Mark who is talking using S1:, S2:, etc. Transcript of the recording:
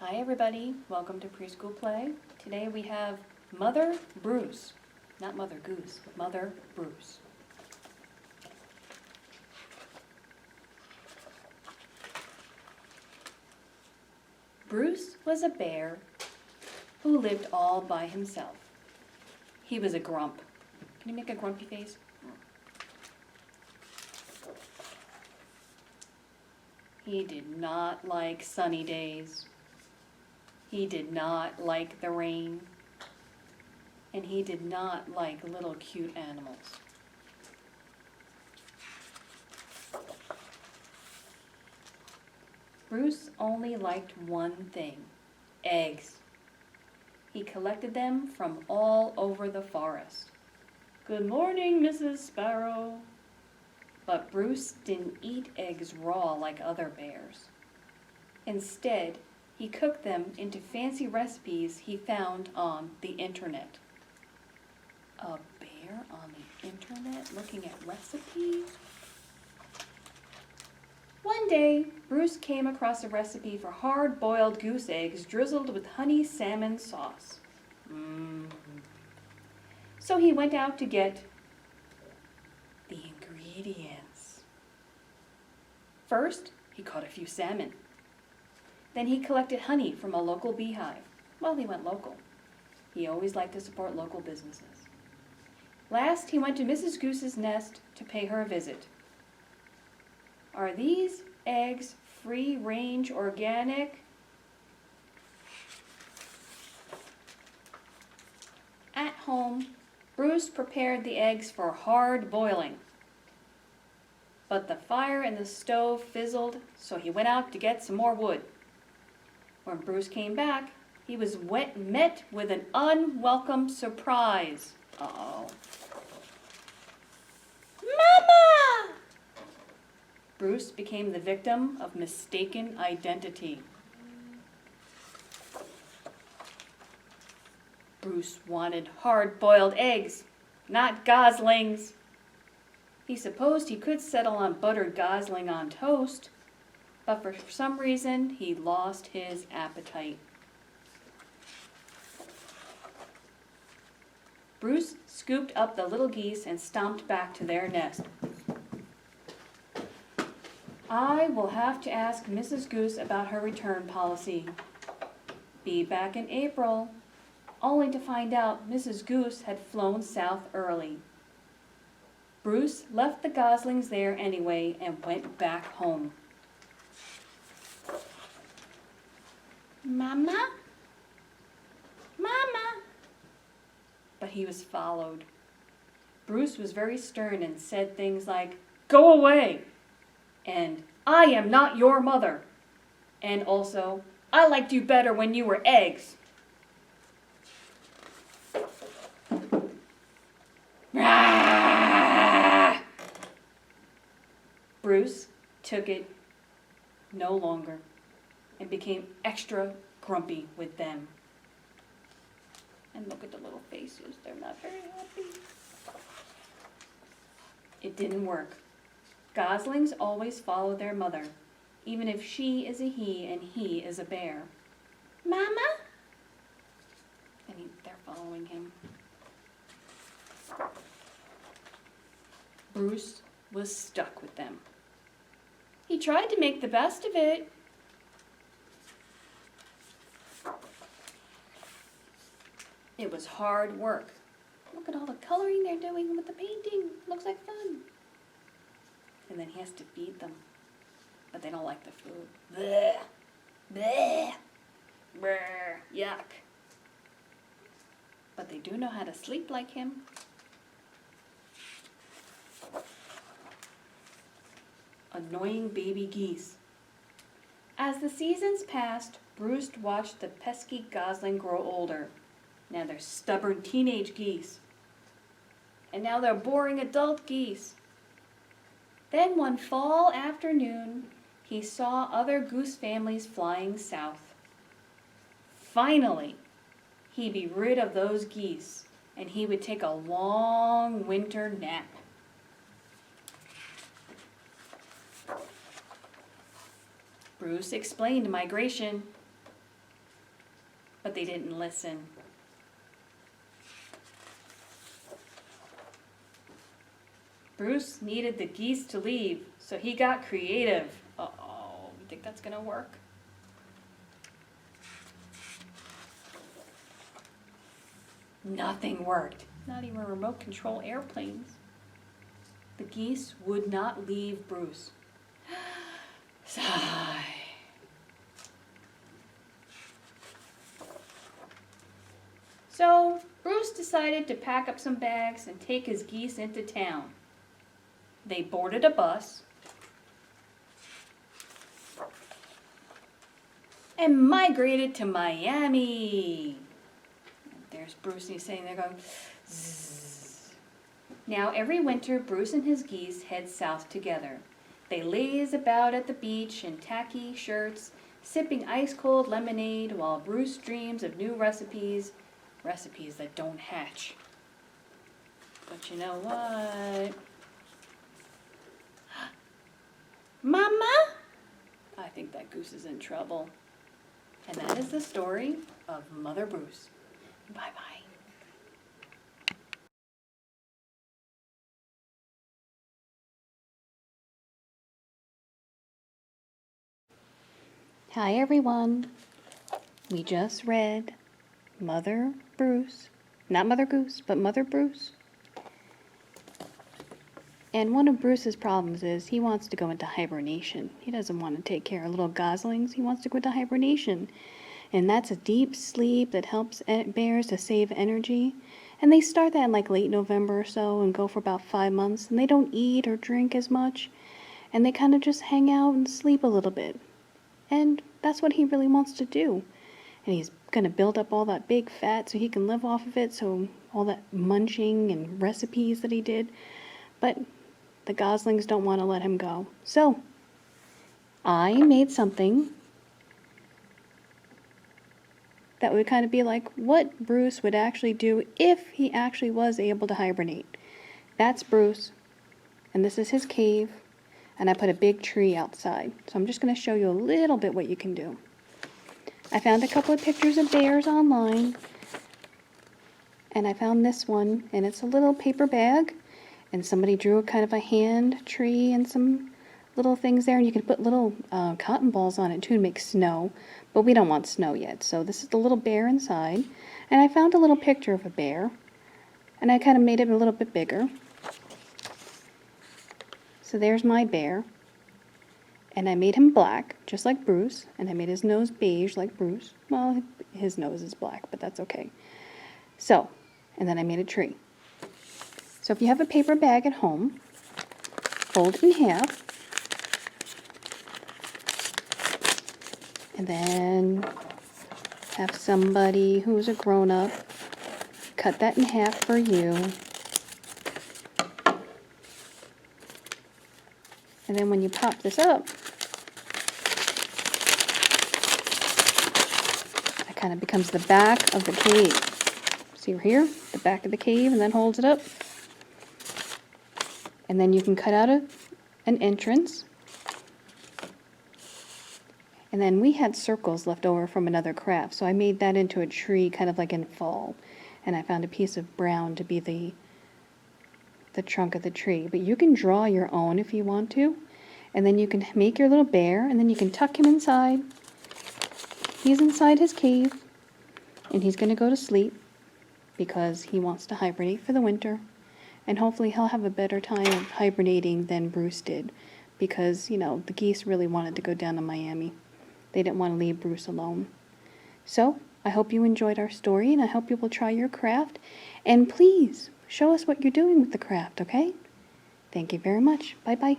S1: Hi everybody, welcome to Preschool Play. Today we have Mother Bruce. Not Mother Goose, but Mother Bruce. Bruce was a bear who lived all by himself. He was a grump. Can you make a grumpy face? He did not like sunny days. He did not like the rain. And he did not like little cute animals. Bruce only liked one thing, eggs. He collected them from all over the forest. Good morning, Mrs. Sparrow. But Bruce didn't eat eggs raw like other bears. Instead, he cooked them into fancy recipes he found on the internet. A bear on the internet looking at recipes? One day, Bruce came across a recipe for hard-boiled goose eggs drizzled with honey salmon sauce. So he went out to get the ingredients. First, he caught a few salmon. Then he collected honey from a local beehive. Well, he went local. He always liked to support local businesses. Last, he went to Mrs. Goose's nest to pay her a visit. Are these eggs free-range organic? At home, Bruce prepared the eggs for hard boiling. But the fire in the stove fizzled, so he went out to get some more wood. When Bruce came back, he was met with an unwelcome surprise. Uh-oh. Mama! Bruce became the victim of mistaken identity. Bruce wanted hard-boiled eggs, not goslings. He supposed he could settle on buttered gosling on toast, but for some reason he lost his appetite. Bruce scooped up the little geese and stomped back to their nest. I will have to ask Mrs. Goose about her return policy. Be back in April, only to find out Mrs. Goose had flown south early. Bruce left the goslings there anyway and went back home. Mama? Mama? But he was followed. Bruce was very stern and said things like, "Go away!" and "I am not your mother," and also, "I liked you better when you were eggs." Bruce took it no longer and became extra grumpy with them. And look at the little faces, they're not very happy. It didn't work. Goslings always follow their mother, even if she is a he and he is a bear. Mama? And they're following him. Bruce was stuck with them. He tried to make the best of it. It was hard work. Look at all the coloring they're doing with the painting. Looks like fun. And then he has to feed them. But they don't like the food. Bleh. Bleh. Brr. Yuck. But they do know how to sleep like him. Annoying baby geese. As the seasons passed, Bruce watched the pesky gosling grow older. Now they're stubborn teenage geese. And now they're boring adult geese. Then one fall afternoon, he saw other goose families flying south. Finally, he'd be rid of those geese, and he would take a long winter nap. Bruce explained migration. but they didn't listen. Bruce needed the geese to leave, so he got creative. Uh-oh, you think that's gonna work? Nothing worked, not even remote control airplanes. The geese would not leave Bruce. Sigh. So Bruce decided to pack up some bags and take his geese into town. They boarded a bus and migrated to Miami. There's Bruce, and he's sitting there going, zzz. Now every winter, Bruce and his geese head south together. They laze about at the beach in tacky shirts, sipping ice-cold lemonade while Bruce dreams of new recipes that don't hatch. But you know what? Mama? I think that goose is in trouble. And that is the story of Mother Bruce. Bye-bye. Hi everyone. We just read Mother Bruce. Not Mother Goose, but Mother Bruce. And one of Bruce's problems is he wants to go into hibernation. He doesn't want to take care of little goslings. He wants to go into hibernation. And that's a deep sleep that helps bears to save energy. And they start that in like late November or so and go for about 5 months. And they don't eat or drink as much. And they kind of just hang out and sleep a little bit. And that's what he really wants to do. And he's going to build up all that big fat so he can live off of it. So all that munching and recipes that he did. But the goslings don't want to let him go. So I made something that would kind of be like what Bruce would actually do if he actually was able to hibernate. That's Bruce, and this is his cave, and I put a big tree outside. So I'm just going to show you a little bit what you can do. I found a couple of pictures of bears online, and I found this one, and it's a little paper bag, and somebody drew a kind of a hand tree and some little things there, and you can put little cotton balls on it too to make snow, but we don't want snow yet. So this is the little bear inside, and I found a little picture of a bear, and I kind of made it a little bit bigger. So there's my bear, and I made him black, just like Bruce, and I made his nose beige like Bruce. Well, his nose is black, but that's okay. So, and then I made a tree. So if you have a paper bag at home, fold it in half, and then have somebody who's a grown-up cut that in half for you. And then when you pop this up, it kind of becomes the back of the cave. See here, the back of the cave, and then holds it up. And then you can cut out an entrance. And then we had circles left over from another craft, so I made that into a tree kind of like in fall. And I found a piece of brown to be the trunk of the tree. But you can draw your own if you want to. And then you can make your little bear, and then you can tuck him inside. He's inside his cave, and he's going to go to sleep because he wants to hibernate for the winter. And hopefully he'll have a better time of hibernating than Bruce did because, you know, the geese really wanted to go down to Miami. They didn't want to leave Bruce alone. So, I hope you enjoyed our story, and I hope you will try your craft. And please, show us what you're doing with the craft, okay? Thank you very much. Bye-bye.